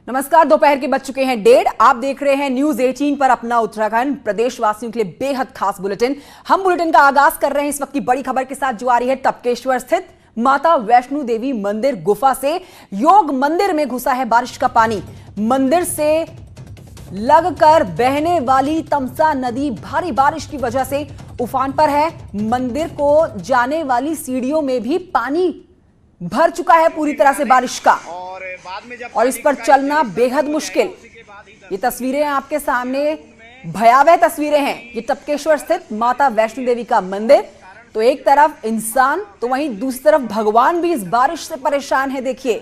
नमस्कार, दोपहर के बज चुके हैं 1:30। आप देख रहे हैं न्यूज 18 पर अपना उत्तराखंड, प्रदेशवासियों के लिए बेहद खास बुलेटिन। हम बुलेटिन का आगाज कर रहे हैं इस वक्त की बड़ी खबर के साथ, जो आ रही है टपकेश्वर स्थित माता वैष्णो देवी मंदिर गुफा से। योग मंदिर में घुसा है बारिश का पानी। मंदिर से लगकर बहने वाली तमसा नदी भारी बारिश की वजह से उफान पर है। मंदिर को जाने वाली सीढ़ियों में भी पानी भर चुका है पूरी तरह से बारिश का, और इस पर चलना बेहद मुश्किल। ये तस्वीरें आपके सामने, भयावह तस्वीरें हैं। ये टपकेश्वर स्थित माता वैष्णो देवी का मंदिर, तो एक तरफ इंसान तो वहीं दूसरी तरफ भगवान भी इस बारिश से परेशान है। देखिए,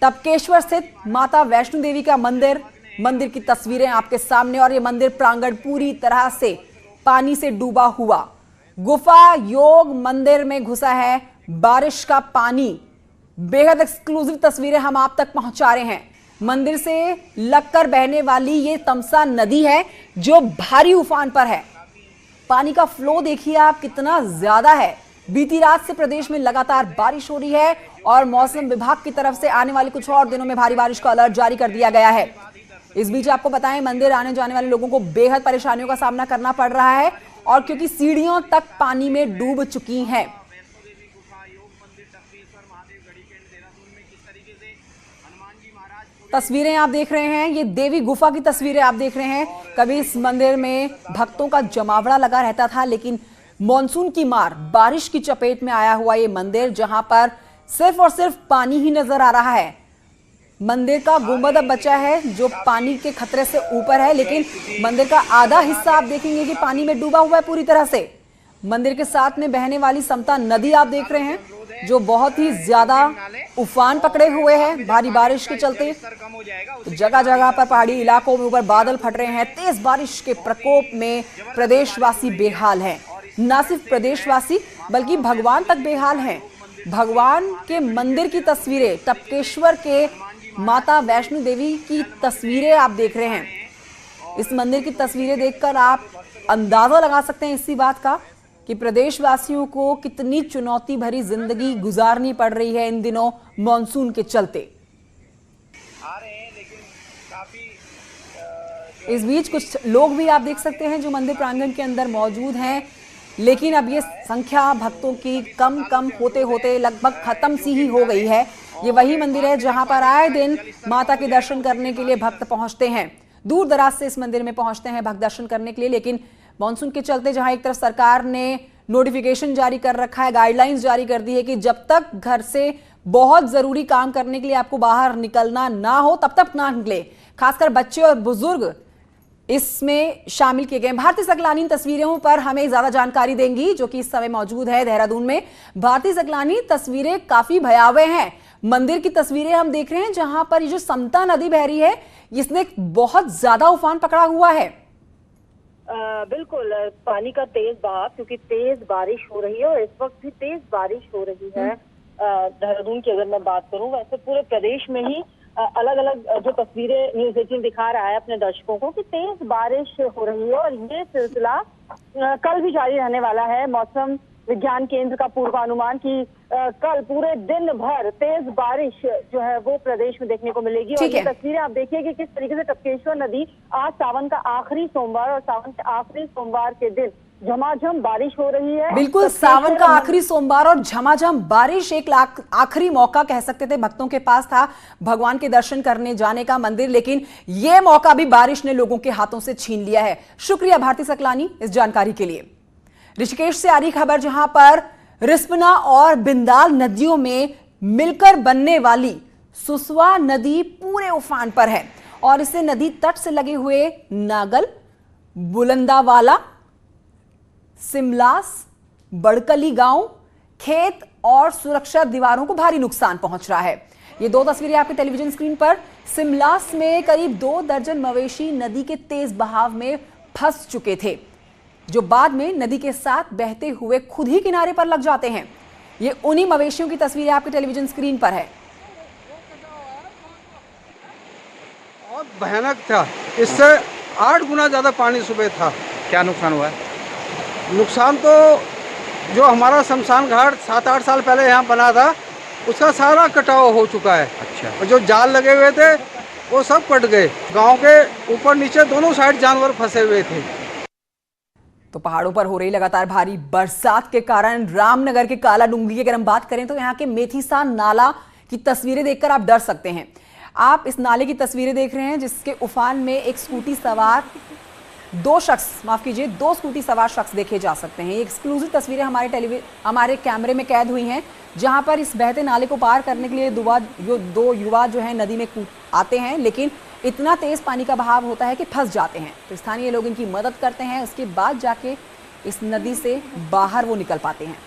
टपकेश्वर स्थित माता वैष्णो देवी का मंदिर, मंदिर की तस्वीरें आपके सामने, और ये मंदिर प्रांगण पूरी तरह से पानी से डूबा हुआ। गुफा योग मंदिर में घुसा है बारिश का पानी। बेहद एक्सक्लूसिव तस्वीरें हम आप तक पहुंचा रहे हैं। मंदिर से लगकर बहने वाली ये तमसा नदी है जो भारी उफान पर है। पानी का फ्लो देखिए आप कितना ज्यादा है। बीती रात से प्रदेश में लगातार बारिश हो रही है, और मौसम विभाग की तरफ से आने वाले कुछ और दिनों में भारी बारिश का अलर्ट जारी कर दिया गया है। इस बीच आपको बताएं, मंदिर आने जाने वाले लोगों को बेहद परेशानियों का सामना करना पड़ रहा है, और क्योंकि सीढ़ियों तक पानी में डूब चुकी हैं। तस्वीरें आप देख रहे हैं, ये देवी गुफा की तस्वीरें आप देख रहे हैं। कभी इस मंदिर में भक्तों का जमावड़ा लगा रहता था, लेकिन मॉनसून की मार, बारिश की चपेट में आया हुआ ये मंदिर, जहां पर सिर्फ और सिर्फ पानी ही नजर आ रहा है। मंदिर का गुंबद अब बचा है जो पानी के खतरे से ऊपर है, लेकिन मंदिर का आधा हिस्सा आप देखेंगे कि पानी में डूबा हुआ है पूरी तरह से। मंदिर के साथ में बहने वाली समता नदी आप देख रहे हैं, जो बहुत ही ज्यादा उफान पकड़े हुए हैं भारी बारिश के चलते। तो जगह जगह पर पहाड़ी इलाकों में ऊपर बादल फट रहे हैं। तेज बारिश के प्रकोप में प्रदेशवासी बेहाल हैं। न सिर्फ प्रदेशवासी बल्कि भगवान तक बेहाल हैं। भगवान के मंदिर की तस्वीरें, टपकेश्वर के माता वैष्णो देवी की तस्वीरें आप देख रहे हैं। इस मंदिर की तस्वीरें देखकर आप अंदाजा लगा सकते हैं इसी बात का कि प्रदेशवासियों को कितनी चुनौती भरी जिंदगी गुजारनी पड़ रही है इन दिनों मॉनसून के चलते। इस बीच कुछ लोग भी आप देख सकते हैं जो मंदिर प्रांगण के अंदर मौजूद हैं, लेकिन अब ये संख्या भक्तों की कम होते होते लगभग खत्म सी ही हो गई है। ये वही मंदिर है जहां पर आए दिन माता के दर्शन करने के लिए भक्त पहुंचते हैं। दूर दराज से इस मंदिर में पहुंचते हैं भक्त दर्शन करने के लिए, लेकिन मॉनसून के चलते जहां एक तरफ सरकार ने नोटिफिकेशन जारी कर रखा है, गाइडलाइंस जारी कर दी है कि जब तक घर से बहुत जरूरी काम करने के लिए आपको बाहर निकलना ना हो तब तक ना निकले। खासकर बच्चे और बुजुर्ग इसमें शामिल किए गए। भारती सकलानी तस्वीरों पर हमें ज्यादा जानकारी देंगी, जो कि इस समय मौजूद है देहरादून में। भारती सकलानी, तस्वीरें काफी भयावह हैं। मंदिर की तस्वीरें हम देख रहे हैं जहां पर ये जो समता नदी बह रही है, इसने बहुत ज्यादा उफान पकड़ा हुआ है। बिल्कुल, पानी का तेज बहाव, क्योंकि तेज बारिश हो रही है और इस वक्त भी तेज बारिश हो रही है। देहरादून की अगर मैं बात करूं, वैसे पूरे प्रदेश में ही अलग अलग जो तस्वीरें न्यूज 18 दिखा रहा है अपने दर्शकों को कि तेज बारिश हो रही है, और ये सिलसिला कल भी जारी रहने वाला है। मौसम विज्ञान केंद्र का पूर्वानुमान की कल पूरे दिन भर तेज बारिश जो है वो प्रदेश में देखने को मिलेगी। और ये तस्वीरें आप देखिए कि किस तरीके से टपकेश्वर नदी, आज सावन का आखिरी सोमवार, और सावन के आखिरी सोमवार के दिन झमाझम बारिश हो रही है। बिल्कुल, सावन का आखिरी सोमवार और झमाझम बारिश, एक आखिरी मौका कह सकते थे भक्तों के पास था भगवान के दर्शन करने जाने का मंदिर, लेकिन यह मौका भी बारिश ने लोगों के हाथों से छीन लिया है। शुक्रिया भारती सकलानी इस जानकारी के लिए। ऋषिकेश से आ रही खबर, जहां पर रिस्पना और बिंदाल नदियों में मिलकर बनने वाली सुसवा नदी पूरे उफान पर है, और इससे नदी तट से लगे हुए नागल, बुलंदावाला, सिमलास, बड़कली गांव, खेत और सुरक्षा दीवारों को भारी नुकसान पहुंच रहा है। ये दो तस्वीरें आपके टेलीविजन स्क्रीन पर। सिमलास में करीब 2 दर्जन मवेशी नदी के तेज बहाव में फंस चुके थे, जो बाद में नदी के साथ बहते हुए खुद ही किनारे पर लग जाते हैं। ये उन्हीं मवेशियों की तस्वीरें आपके टेलीविजन स्क्रीन पर है। बहुत भयानक था, इससे 8 गुना ज्यादा पानी सुबह था। क्या नुकसान हुआ है? नुकसान तो जो हमारा शमशान घाट 7-8 साल पहले यहाँ बना था, उसका सारा कटाव हो चुका है। अच्छा। और जो जाल लगे हुए थे वो सब कट गए। गांव के ऊपर नीचे दोनों साइड जानवर फंसे हुए थे। तो पहाड़ों पर हो रही लगातार भारी बरसात के कारण रामनगर के काला डूंगरी की अगर हम बात करें तो यहाँ के मेथीसान नाला की तस्वीरें देखकर आप डर सकते हैं। आप इस नाले की तस्वीरें देख रहे हैं जिसके उफान में एक स्कूटी सवार दो स्कूटी सवार शख्स देखे जा सकते हैं। ये एक्सक्लूसिव तस्वीरें हमारे कैमरे में कैद हुई हैं, जहां पर इस बहते नाले को पार करने के लिए दो युवा जो है नदी में आते हैं, लेकिन इतना तेज पानी का बहाव होता है कि फंस जाते हैं। तो स्थानीय लोग इनकी मदद करते हैं, उसके बाद जाके इस नदी से बाहर वो निकल पाते हैं।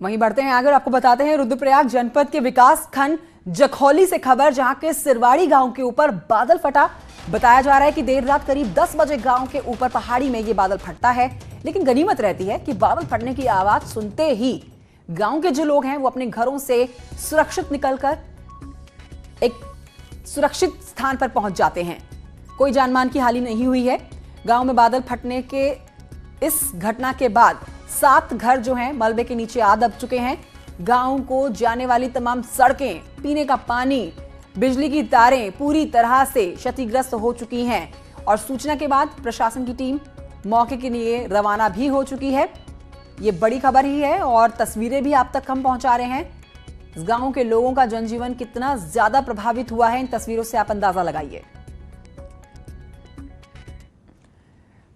वहीं बढ़ते हैं आगे और आपको बताते हैं रुद्रप्रयाग जनपद के विकास खंड जखौली से खबर, जहां के सिरवाड़ी गांव के ऊपर बादल फटा। बताया जा रहा है कि देर रात करीब 10 बजे गांव के ऊपर पहाड़ी में ये बादल फटता है, लेकिन गनीमत रहती है कि बादल फटने की आवाज सुनते ही गांव के जो लोग हैं वो अपने घरों से सुरक्षित निकलकर एक सुरक्षित स्थान पर पहुंच जाते हैं। कोई जानमाल की हानि नहीं हुई है। गांव में बादल फटने के इस घटना के बाद 7 घर जो हैं मलबे के नीचे आ दब चुके हैं। गांव को जाने वाली तमाम सड़कें, पीने का पानी, बिजली की तारें पूरी तरह से क्षतिग्रस्त हो चुकी हैं और सूचना के बाद प्रशासन की टीम मौके के लिए रवाना भी हो चुकी है। ये बड़ी खबर ही है और तस्वीरें भी आप तक हम पहुंचा रहे हैं। इस गांव के लोगों का जनजीवन कितना ज्यादा प्रभावित हुआ है, इन तस्वीरों से आप अंदाजा लगाइए।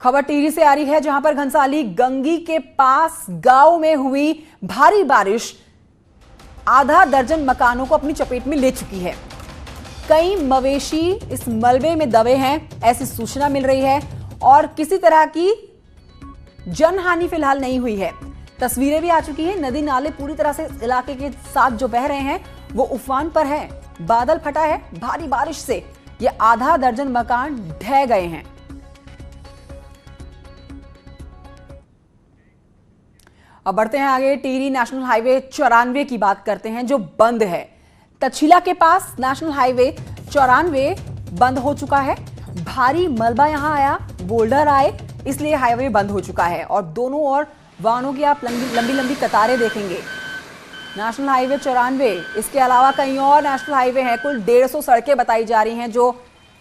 खबर टिहरी से आ रही है, जहां पर घनसाली गंगी के पास गांव में हुई भारी बारिश आधा दर्जन मकानों को अपनी चपेट में ले चुकी है। कई मवेशी इस मलबे में दबे हैं, ऐसी सूचना मिल रही है और किसी तरह की जनहानि फिलहाल नहीं हुई है। तस्वीरें भी आ चुकी हैं। नदी नाले पूरी तरह से इलाके के साथ जो बह रहे हैं वो उफान पर है। बादल फटा है, भारी बारिश से ये आधा दर्जन मकान ढह गए हैं। अब बढ़ते हैं आगे, टिहरी नेशनल हाईवे 94 की बात करते हैं जो बंद है। तछीला के पास नेशनल हाईवे 94 बंद हो चुका है। भारी मलबा यहां आया, बोल्डर आए, इसलिए हाईवे बंद हो चुका है और दोनों ओर वाहनों की आप लंबी लंबी कतारें देखेंगे। नेशनल हाईवे 94, इसके अलावा कई और नेशनल हाईवे हैं। कुल 150 सड़कें बताई जा रही हैं जो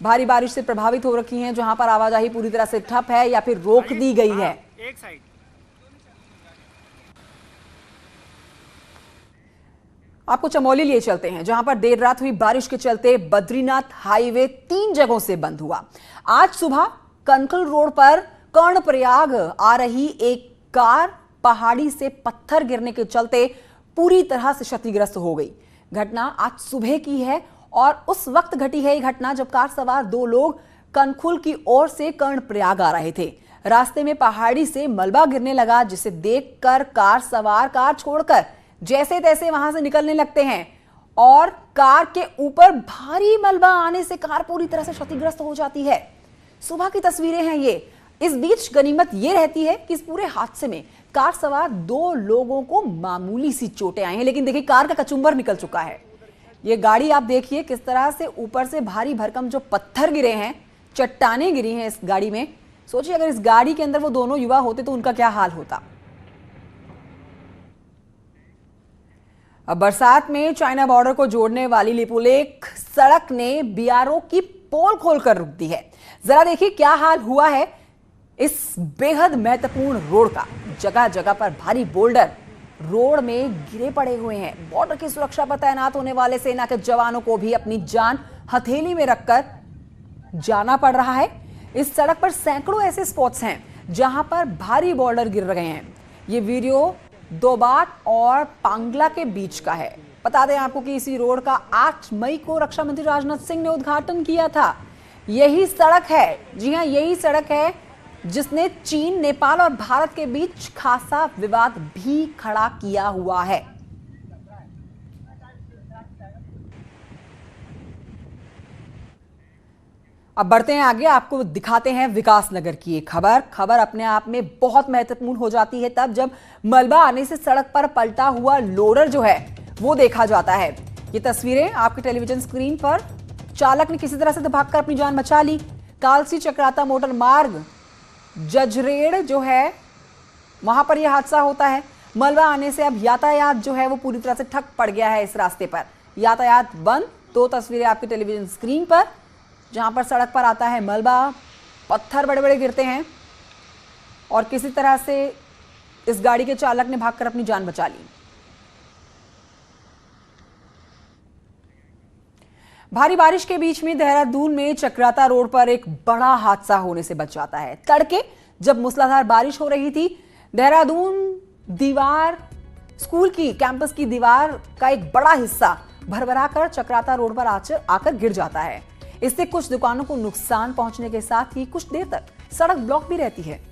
भारी बारिश से प्रभावित हो रखी हैं, जहां पर आवाजाही पूरी तरह से ठप है या फिर रोक दी गई है। एक साइड आपको चमोली लिए चलते हैं, जहां पर देर रात हुई बारिश के चलते बद्रीनाथ हाईवे 3 जगहों से बंद हुआ। आज सुबह कनखल रोड पर कर्णप्रयाग आ रही एक कार पहाड़ी से पत्थर गिरने के चलते पूरी तरह से क्षतिग्रस्त हो गई। घटना आज सुबह की है और उस वक्त घटी है ये घटना जब कार सवार 2 लोग कनखुल की ओर से कर्णप्रयाग आ रहे थे। रास्ते में पहाड़ी से मलबा गिरने लगा, जिसे देखकर कार सवार कार छोड़कर जैसे तैसे वहां से निकलने लगते हैं और कार के ऊपर भारी मलबा आने से कार पूरी तरह से क्षतिग्रस्त हो जाती है। सुबह की तस्वीरें हैं ये। इस बीच गनीमत ये रहती है कि इस पूरे हादसे में कार सवार 2 लोगों को मामूली सी चोटें आई हैं, लेकिन देखिए कार का कचुम्बर निकल चुका है। ये गाड़ी आप देखिए किस तरह से ऊपर से भारी भरकम जो पत्थर गिरे हैं, चट्टानें गिरी हैं इस गाड़ी में। सोचिए अगर इस गाड़ी के अंदर वो दोनों युवा होते तो उनका क्या हाल होता। अब बरसात में चाइना बॉर्डर को जोड़ने वाली लिपुलेख सड़क ने बीआरओ की पोल खोलकर रुक दी है। जरा देखिए क्या हाल हुआ है इस बेहद महत्वपूर्ण रोड का। जगह जगह पर भारी बोल्डर रोड में गिरे पड़े हुए हैं। बॉर्डर की सुरक्षा पर तैनात होने वाले सेना के जवानों को भी अपनी जान हथेली में रखकर जाना पड़ रहा है। इस सड़क पर सैकड़ों ऐसे स्पॉट्स हैं जहां पर भारी बोल्डर गिर रहे हैं। ये वीडियो दोबाट और पांगला के बीच का है। बता दें आपको कि इसी रोड का 8 मई को रक्षा मंत्री राजनाथ सिंह ने उद्घाटन किया था। यही सड़क है, जी हां, यही सड़क है जिसने चीन, नेपाल और भारत के बीच खासा विवाद भी खड़ा किया हुआ है। अब बढ़ते हैं आगे, आपको दिखाते हैं विकासनगर की एक खबर अपने आप में बहुत महत्वपूर्ण हो जाती है तब जब मलबा आने से सड़क पर पलटा हुआ लोडर जो है वो देखा जाता है। ये तस्वीरें आपके टेलीविजन स्क्रीन पर। चालक ने किसी तरह से भागकर अपनी जान बचा ली। कालसी चक्राता मोटर मार्ग जजरेड़ जो है वहां पर यह हादसा होता है। मलबा आने से अब यातायात जो है वो पूरी तरह से ठप पड़ गया है। इस रास्ते पर यातायात बंद। तो तस्वीरें आपके टेलीविजन स्क्रीन पर, जहां पर सड़क पर आता है मलबा, पत्थर बड़े बड़े गिरते हैं और किसी तरह से इस गाड़ी के चालक ने भागकर अपनी जान बचा ली। भारी बारिश के बीच में देहरादून में चक्राता रोड पर एक बड़ा हादसा होने से बच जाता है। तड़के जब मूसलाधार बारिश हो रही थी, देहरादून दीवार स्कूल की कैंपस की दीवार का एक बड़ा हिस्सा भरभराकर चक्राता रोड पर आकर गिर जाता है। इससे कुछ दुकानों को नुकसान पहुंचने के साथ ही कुछ देर तक सड़क ब्लॉक भी रहती है।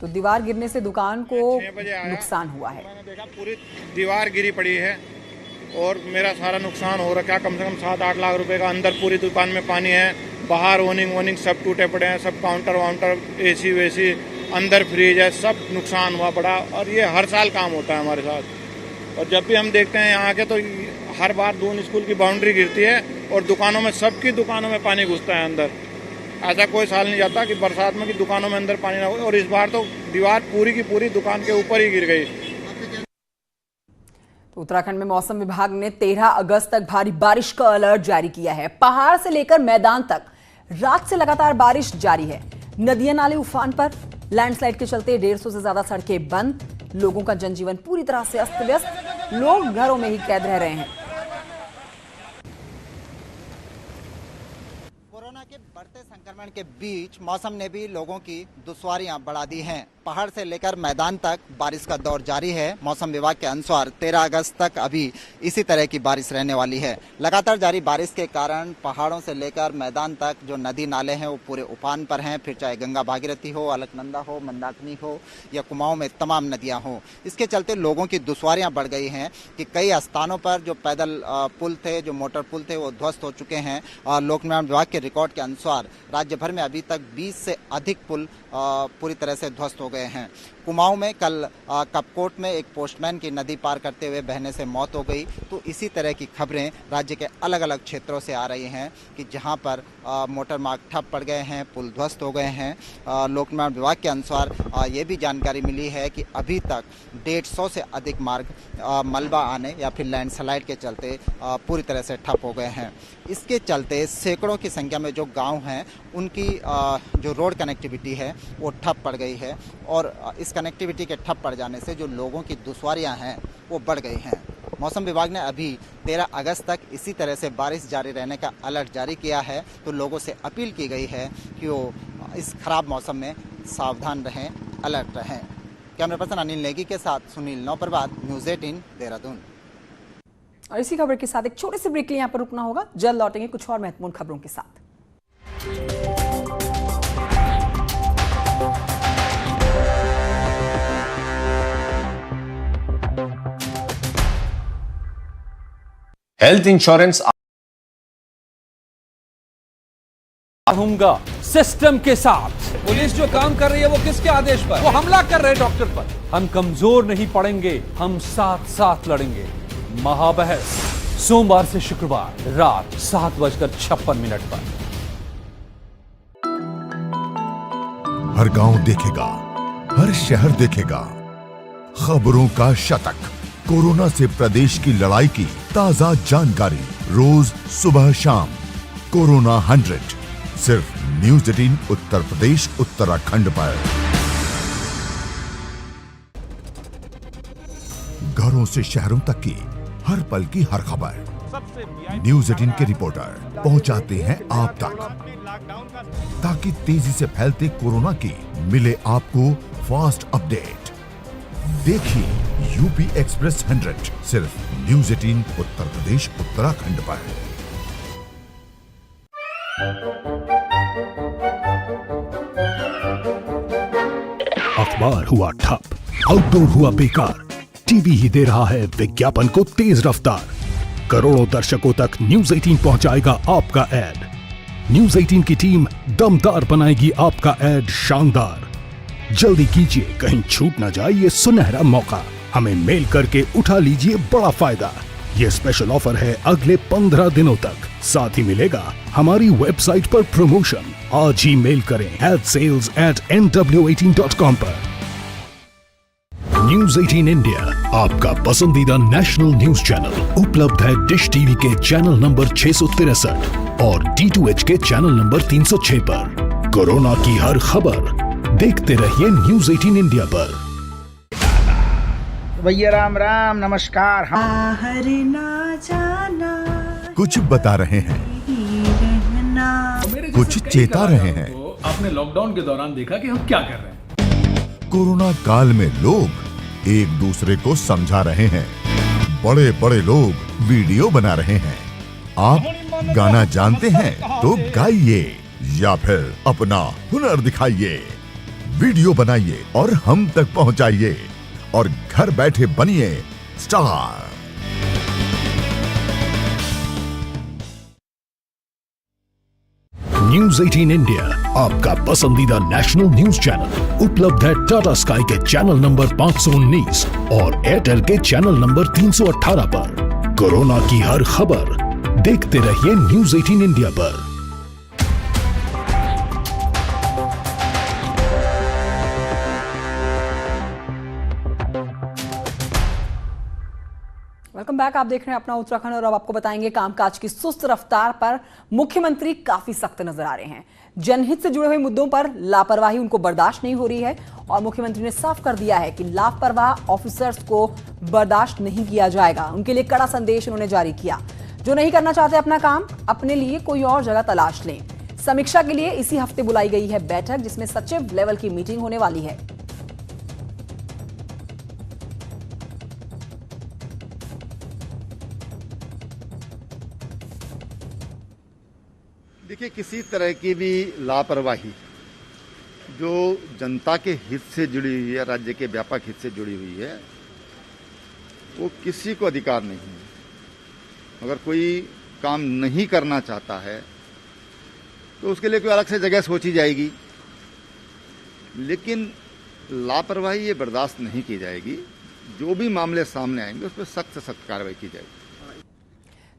तो दीवार गिरने से दुकान को नुकसान हुआ है। मैंने देखा पूरी दीवार गिरी पड़ी है और मेरा सारा नुकसान हो रखा है। कम से कम 7-8 लाख रुपए का। अंदर पूरी दुकान में पानी है, बाहर ओनिंग सब टूटे पड़े हैं, सब काउंटर वाउंटर, एसी वेसी, अंदर फ्रिज है, सब नुकसान हुआ पड़ा। और ये हर साल काम होता है हमारे साथ। और जब भी हम देखते हैं यहाँ के तो हर बार दून स्कूल की बाउंड्री गिरती है और दुकानों में, सबकी दुकानों में पानी घुसता है अंदर। ऐसा कोई साल नहीं जाता कि बरसात में कि दुकानों में अंदर पानी ना हो। और इस बार तो दीवार पूरी की पूरी दुकान के ऊपर ही गिर गई। तो उत्तराखंड में मौसम विभाग ने 13 अगस्त तक भारी बारिश का अलर्ट जारी किया है। पहाड़ से लेकर मैदान तक रात से लगातार बारिश जारी है। नदियां नाले उफान पर। लैंडस्लाइड के चलते 150 से ज्यादा सड़कें बंद। लोगों का जनजीवन पूरी तरह से अस्त व्यस्त। लोग घरों में ही कैद रह रहे हैं। कोरोना के बढ़ते संक्रमण के बीच मौसम ने भी लोगों की दुश्वारियां बढ़ा दी हैं। पहाड़ से लेकर मैदान तक बारिश का दौर जारी है। मौसम विभाग के अनुसार 13 अगस्त तक अभी इसी तरह की बारिश रहने वाली है। लगातार जारी बारिश के कारण पहाड़ों से लेकर मैदान तक जो नदी नाले हैं वो पूरे उफान पर हैं। फिर चाहे गंगा भागीरथी हो, अलकनंदा हो, मंदाकिनी हो या कुमाऊं में तमाम नदियां हो। इसके चलते लोगों की दुश्वारियां बढ़ गई हैं कि कई स्थानों पर जो पैदल पुल थे, जो मोटर पुल थे, वो ध्वस्त हो चुके हैं। और लोक निर्माण विभाग के रिकॉर्ड के अनुसार राज्य भर में अभी तक 20 से अधिक पुल पूरी तरह से ध्वस्त हो गए हैं। कुमाऊं में कल कपकोट में एक पोस्टमैन की नदी पार करते हुए बहने से मौत हो गई। तो इसी तरह की खबरें राज्य के अलग अलग क्षेत्रों से आ रही हैं कि जहां पर मोटर मार्ग ठप पड़ गए हैं, पुल ध्वस्त हो गए हैं। लोक निर्माण विभाग के अनुसार ये भी जानकारी मिली है कि अभी तक 150 से अधिक मार्ग मलबा आने या फिर लैंडस्लाइड के चलते पूरी तरह से ठप हो गए हैं। इसके चलते सैकड़ों की संख्या में जो गाँव हैं उनकी जो रोड कनेक्टिविटी है वो ठप पड़ गई है। और इस कनेक्टिविटी के ठप पड़ जाने से जो लोगों की दुश्वारियां हैं वो बढ़ गई हैं। मौसम विभाग ने अभी 13 अगस्त तक इसी तरह से बारिश जारी रहने का अलर्ट जारी किया है। तो लोगों से अपील की गई है कि वो इस खराब मौसम में सावधान रहें, अलर्ट रहें। कैमरा पर्सन अनिल नेगी के साथ सुनील नौप्रभात, न्यूज़ 18 देहरादून। और इसी खबर के साथ एक छोटे से ब्रेक के लिए यहाँ पर रुकना होगा। जल्द लौटेंगे कुछ और महत्वपूर्ण खबरों के साथ। हेल्थ इंश्योरेंस रहूंगा सिस्टम के साथ। पुलिस जो काम कर रही है वो किसके आदेश पर? वो हमला कर रहे डॉक्टर पर। हम कमजोर नहीं पड़ेंगे, हम साथ साथ लड़ेंगे। महाबहस सोमवार से शुक्रवार रात 7:56 पर। हर गांव देखेगा, हर शहर देखेगा खबरों का शतक। कोरोना से प्रदेश की लड़ाई की ताजा जानकारी रोज सुबह शाम। कोरोना 100 सिर्फ न्यूज़ 18 उत्तर प्रदेश उत्तराखंड पर। घरों से शहरों तक की हर पल की हर खबर न्यूज़ 18 के रिपोर्टर पहुंचाते हैं आप तक, ताकि तेजी से फैलते कोरोना की मिले आपको फास्ट अपडेट। देखिए यूपी एक्सप्रेस 100 सिर्फ न्यूज़ 18 उत्तर प्रदेश उत्तराखंड पर। अखबार हुआ ठप, आउटडोर हुआ बेकार, टीवी ही दे रहा है विज्ञापन को तेज रफ्तार। करोड़ों दर्शकों तक न्यूज़ 18 पहुंचाएगा आपका ऐड। न्यूज़ 18 की टीम दमदार बनाएगी आपका ऐड शानदार। जल्दी कीजिए, कहीं छूट न जाए ये सुनहरा मौका। हमें मेल करके उठा लीजिए बड़ा फायदा। ये स्पेशल ऑफर है अगले 15 दिनों तक। साथ ही मिलेगा हमारी वेबसाइट पर प्रमोशन। आज ही मेल करें sales@nw18.com पर। न्यूज 18 इंडिया आपका पसंदीदा नेशनल न्यूज चैनल उपलब्ध है डिश टीवी के चैनल नंबर 663 और D2H के चैनल नंबर 306 पर। कोरोना की हर खबर देखते रहिए न्यूज 18 इंडिया पर। भैया राम राम नमस्कार। कुछ बता रहे हैं, कुछ चेता रहे हैं। आपने लॉकडाउन के दौरान देखा कि हम क्या कर रहे हैं। कोरोना काल में लोग एक दूसरे को समझा रहे हैं। बड़े बड़े लोग वीडियो बना रहे हैं। आप गाना जानते हैं तो गाइए या फिर अपना हुनर दिखाइए। वीडियो बनाइए और हम तक पहुंचाइए और घर बैठे बनिए स्टार। न्यूज 18 इंडिया आपका पसंदीदा नेशनल न्यूज चैनल उपलब्ध है टाटा स्काई के चैनल नंबर 519 और एयरटेल के चैनल नंबर 318 पर। कोरोना की हर खबर देखते रहिए न्यूज 18 इंडिया पर। Welcome back. आप देख रहे हैं अपना उत्तराखंड और अब आपको बताएंगे कामकाज की सुस्त रफ्तार पर मुख्यमंत्री काफी सख्त नजर आ रहे हैं। जनहित से जुड़े हुए मुद्दों पर लापरवाही उनको बर्दाश्त नहीं हो रही है और मुख्यमंत्री ने साफ कर दिया है कि लापरवाह ऑफिसर्स को बर्दाश्त नहीं किया जाएगा। उनके लिए कड़ा संदेश उन्होंने जारी किया। जो नहीं करना चाहते अपना काम, अपने लिए कोई और जगह तलाश लें। समीक्षा के लिए इसी हफ्ते बुलाई गई है बैठक, जिसमें सचिव लेवल की मीटिंग होने वाली है। देखिए, किसी तरह की भी लापरवाही जो जनता के हित से जुड़ी हुई है, राज्य के व्यापक हित से जुड़ी हुई है, वो किसी को अधिकार नहीं है। अगर कोई काम नहीं करना चाहता है तो उसके लिए कोई अलग से जगह सोची जाएगी, लेकिन लापरवाही ये बर्दाश्त नहीं की जाएगी। जो भी मामले सामने आएंगे उस पर सख्त से सख्त कार्रवाई की जाएगी।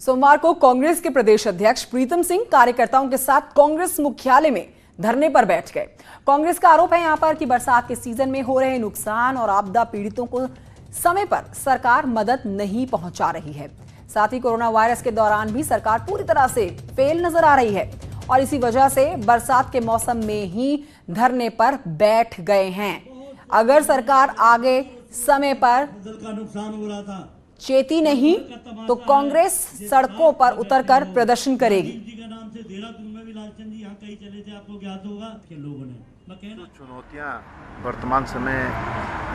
सोमवार को कांग्रेस के प्रदेश अध्यक्ष प्रीतम सिंह कार्यकर्ताओं के साथ कांग्रेस मुख्यालय में धरने पर बैठ गए। कांग्रेस का आरोप है यहां पर कि बरसात के सीजन में हो रहे नुकसान और आपदा पीड़ितों को समय पर सरकार मदद नहीं पहुंचा रही है। साथ ही कोरोना वायरस के दौरान भी सरकार पूरी तरह से फेल नजर आ रही है और इसी वजह से बरसात के मौसम में ही धरने पर बैठ गए हैं। अगर सरकार आगे समय पर नुकसान हो रहा था, चेती नहीं तो कांग्रेस सड़कों पर उतरकर प्रदर्शन करेगी। नाम से देहरादून में भी लालचंद जी यहाँ कहीं चले थे, आपको ज्ञात होगा कि लोगों ने चुनौतियाँ वर्तमान समय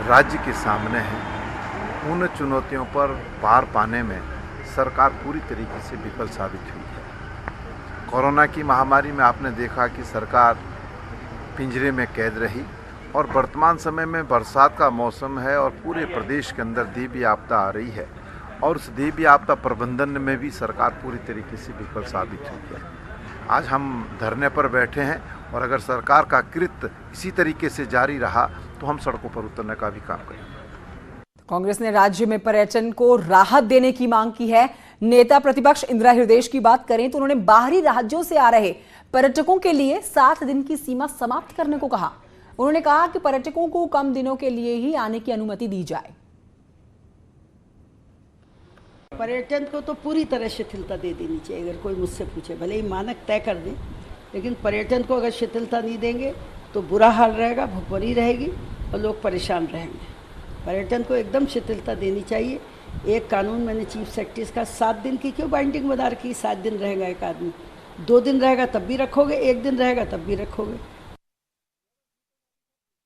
राज्य के सामने हैं, उन चुनौतियों पर पार पाने में सरकार पूरी तरीके से विफल साबित हुई है। कोरोना की महामारी में आपने देखा कि सरकार पिंजरे में कैद रही और वर्तमान समय में बरसात का मौसम है और पूरे प्रदेश के अंदर देवी आपदा आ रही है और उस देवी आपदा प्रबंधन में भी सरकार पूरी तरीके से विफल साबित हुई है। आज हम धरने पर बैठे हैं और अगर सरकार का कृत्य इसी तरीके से जारी रहा तो हम सड़कों पर उतरने का भी काम करेंगे। कांग्रेस ने राज्य में पर्यटन को राहत देने की मांग की है। नेता प्रतिपक्ष इंदिरा हृदयेश की बात करें तो उन्होंने बाहरी राज्यों से आ रहे पर्यटकों के लिए 7 दिन की सीमा समाप्त करने को कहा। उन्होंने कहा कि पर्यटकों को कम दिनों के लिए ही आने की अनुमति दी जाए। पर्यटन को तो पूरी तरह शिथिलता दे देनी चाहिए। अगर कोई मुझसे पूछे, भले ही मानक तय कर दें, लेकिन पर्यटन को अगर शिथिलता नहीं देंगे तो बुरा हाल रहेगा, भुखमरी रहेगी और लोग परेशान रहेंगे। पर्यटन को एकदम शिथिलता देनी चाहिए। एक कानून मैंने चीफ सेक्रेटरी का 7 दिन की क्यों बाइंडिंग बना रखी? 7 दिन रहेगा एक आदमी, 2 दिन रहेगा तब भी रखोगे, 1 दिन रहेगा तब भी रखोगे।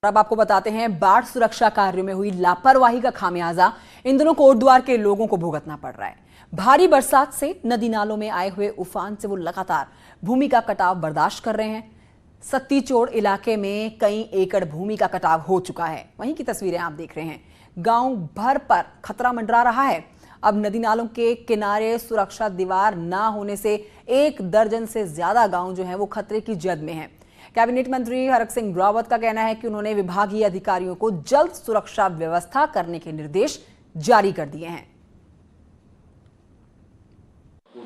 अब आपको बताते हैं बाढ़ सुरक्षा कार्यों में हुई लापरवाही का खामियाजा इन दिनों कोटद्वार के लोगों को भुगतना पड़ रहा है। भारी बरसात से नदी नालों में आए हुए उफान से वो लगातार भूमि का कटाव बर्दाश्त कर रहे हैं। सत्तीचोड़ इलाके में कई एकड़ भूमि का कटाव हो चुका है। वहीं की तस्वीरें आप देख रहे हैं। गांव भर पर खतरा मंडरा रहा है। अब नदी नालों के किनारे सुरक्षा दीवार ना होने से 1 दर्जन से ज्यादा गांव जो है वो खतरे की जद में है। कैबिनेट मंत्री हरक सिंह रावत का कहना है कि उन्होंने विभागीय अधिकारियों को जल्द सुरक्षा व्यवस्था करने के निर्देश जारी कर दिए हैं।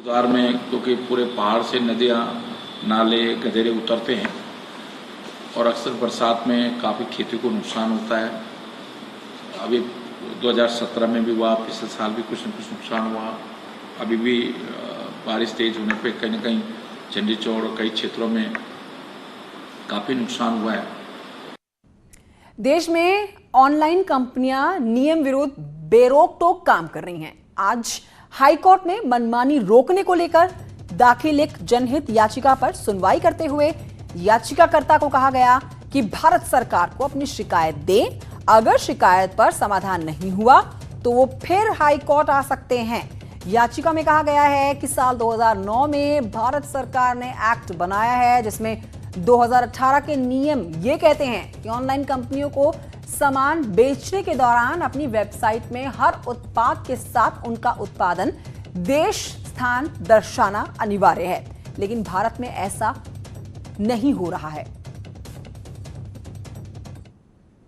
बाजार में क्योंकि पूरे पहाड़ से नदियाँ नाले गदेरे उतरते हैं और अक्सर बरसात में काफ़ी खेती को नुकसान होता है। अभी 2017 में भी हुआ, पिछले साल भी कुछ न कुछ नुकसान हुआ। अभी भी बारिश तेज होने पे कहीं न कहीं चंडी चौड़ और कई क्षेत्रों में काफ़ी नुकसान हुआ है। देश में ऑनलाइन कंपनियां नियम विरुद्ध बेरोक टोक काम कर रही हैं। आज हाईकोर्ट में मनमानी रोकने को लेकर दाखिल एक जनहित याचिका पर सुनवाई करते हुए याचिकाकर्ता को कहा गया कि भारत सरकार को अपनी शिकायत दे। अगर शिकायत पर समाधान नहीं हुआ तो वो फिर हाईकोर्ट आ सकते हैं। याचिका में कहा गया है कि साल 2009 में भारत सरकार ने एक्ट बनाया है जिसमें 2018 के नियम ये कहते हैं कि ऑनलाइन कंपनियों को सामान बेचने के दौरान अपनी वेबसाइट में हर उत्पाद के साथ उनका उत्पादन देश स्थान दर्शाना अनिवार्य है, लेकिन भारत में ऐसा नहीं हो रहा है।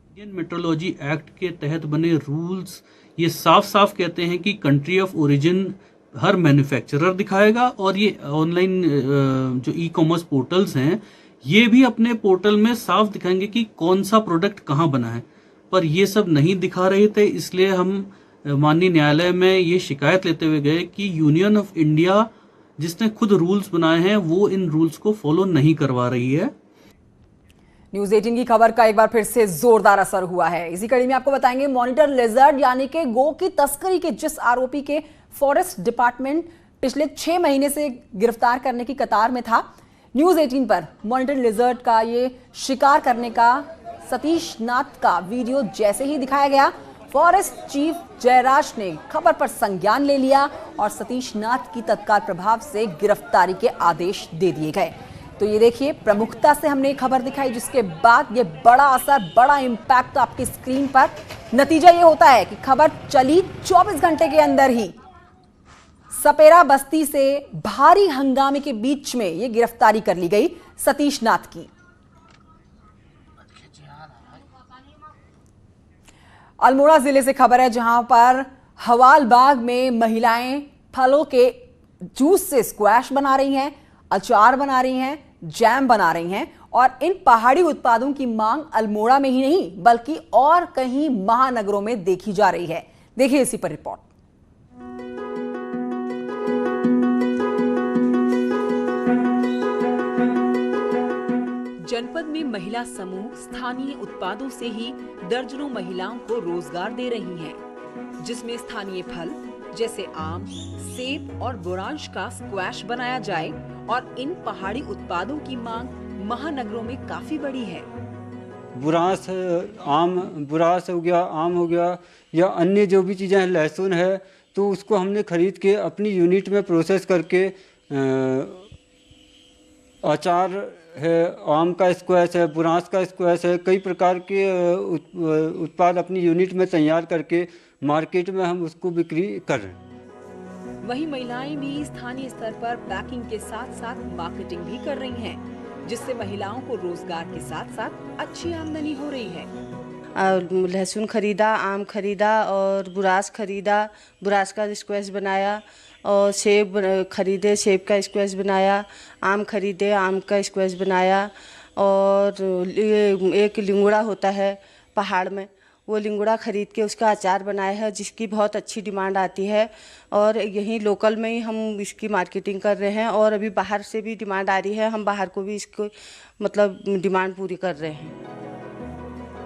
इंडियन मेट्रोलॉजी एक्ट के तहत बने रूल्स ये साफ साफ कहते हैं कि country of origin her manufacturer दिखाएगा और ये ऑनलाइन जो ई कॉमर्स पोर्टल्स हैं ये भी अपने पोर्टल में साफ दिखाएंगे कि कौन सा प्रोडक्ट कहाँ बना है, पर ये सब नहीं दिखा रहे थे। इसलिए हम माननीय न्यायालय में ये शिकायत लेते हुए गए कि यूनियन ऑफ इंडिया जिसने खुद रूल्स बनाए हैं वो इन रूल्स को फॉलो नहीं करवा रही है। न्यूज 18 की खबर का एक बार फिर से जोरदार असर हुआ है। इसी कड़ी में आपको बताएंगे मॉनिटर लिजर्ड यानी कि गो की तस्करी के जिस आरोपी के फॉरेस्ट डिपार्टमेंट पिछले 6 महीने से गिरफ्तार करने की कतार में था, न्यूज 18 पर मॉनिटर लिजर्ड का ये शिकार करने का सतीश नाथ का वीडियो जैसे ही दिखाया गया, फॉरेस्ट चीफ जयराज ने खबर पर संज्ञान ले लिया और सतीश नाथ की तत्काल प्रभाव से गिरफ्तारी के आदेश दे दिए गए। तो ये देखिए, प्रमुखता से हमने खबर दिखाई जिसके बाद ये बड़ा असर, बड़ा इंपैक्ट आपकी स्क्रीन पर। नतीजा ये होता है कि खबर चली 24 घंटे के अंदर ही सपेरा बस्ती से भारी हंगामे के बीच में ये गिरफ्तारी कर ली गई सतीश नाथ की। अल्मोड़ा जिले से खबर है जहां पर हवालबाग में महिलाएं फलों के जूस से स्क्वैश बना रही हैं, अचार बना रही हैं, जैम बना रही हैं और इन पहाड़ी उत्पादों की मांग अल्मोड़ा में ही नहीं बल्कि और कहीं महानगरों में देखी जा रही है। देखिए इसी पर रिपोर्ट। जनपद में महिला समूह स्थानीय उत्पादों से ही दर्जनों महिलाओं को रोजगार दे रही हैं, जिसमें स्थानीय फल जैसे आम, सेब और बुरांश का स्क्वैश बनाया जाए और इन पहाड़ी उत्पादों की मांग महानगरों में काफी बड़ी है। बुरांश हो गया, आम हो गया या अन्य जो भी चीज़ें हैं, लहसुन है, तो उसको हमने खरीद के अपनी यूनिट में प्रोसेस करके अचार है, आम का स्क्वैश है, बुरांश का स्क्वैश है, कई प्रकार के उत्पाद अपनी यूनिट में तैयार करके मार्केट में हम उसको बिक्री कर रहे हैं। वहीं महिलाएं भी स्थानीय स्तर पर पैकिंग के साथ साथ मार्केटिंग भी कर रही हैं, जिससे महिलाओं को रोजगार के साथ साथ अच्छी आमदनी हो रही है। लहसुन खरीदा, आम खरीदा और बुराश खरीदा, बुराश का स्क्वैश बनाया और सेब खरीदे, सेब का स्क्वैश बनाया, आम खरीदे, आम का स्क्वैश बनाया और एक लिंगुड़ा होता है पहाड़ में, वो लिंगुड़ा खरीद के उसका अचार बनाया है जिसकी बहुत अच्छी डिमांड आती है और यहीं लोकल में ही हम इसकी मार्केटिंग कर रहे हैं और अभी बाहर से भी डिमांड आ रही है, हम बाहर को भी इसको मतलब डिमांड पूरी कर रहे हैं।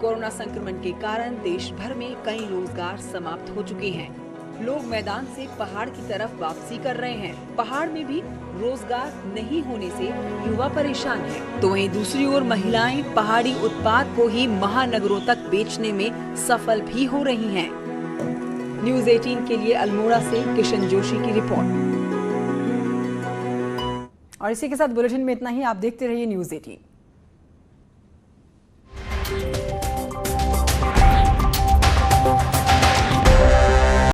कोरोना संक्रमण के कारण देश भर में कई रोजगार समाप्त हो चुके हैं। लोग मैदान से पहाड़ की तरफ वापसी कर रहे हैं। पहाड़ में भी रोजगार नहीं होने से युवा परेशान है, तो वहीं दूसरी ओर महिलाएं पहाड़ी उत्पाद को ही महानगरों तक बेचने में सफल भी हो रही हैं। न्यूज 18 के लिए अल्मोड़ा से किशन जोशी की रिपोर्ट। और इसी के साथ बुलेटिन में इतना ही। आप देखते रहिए न्यूज 18।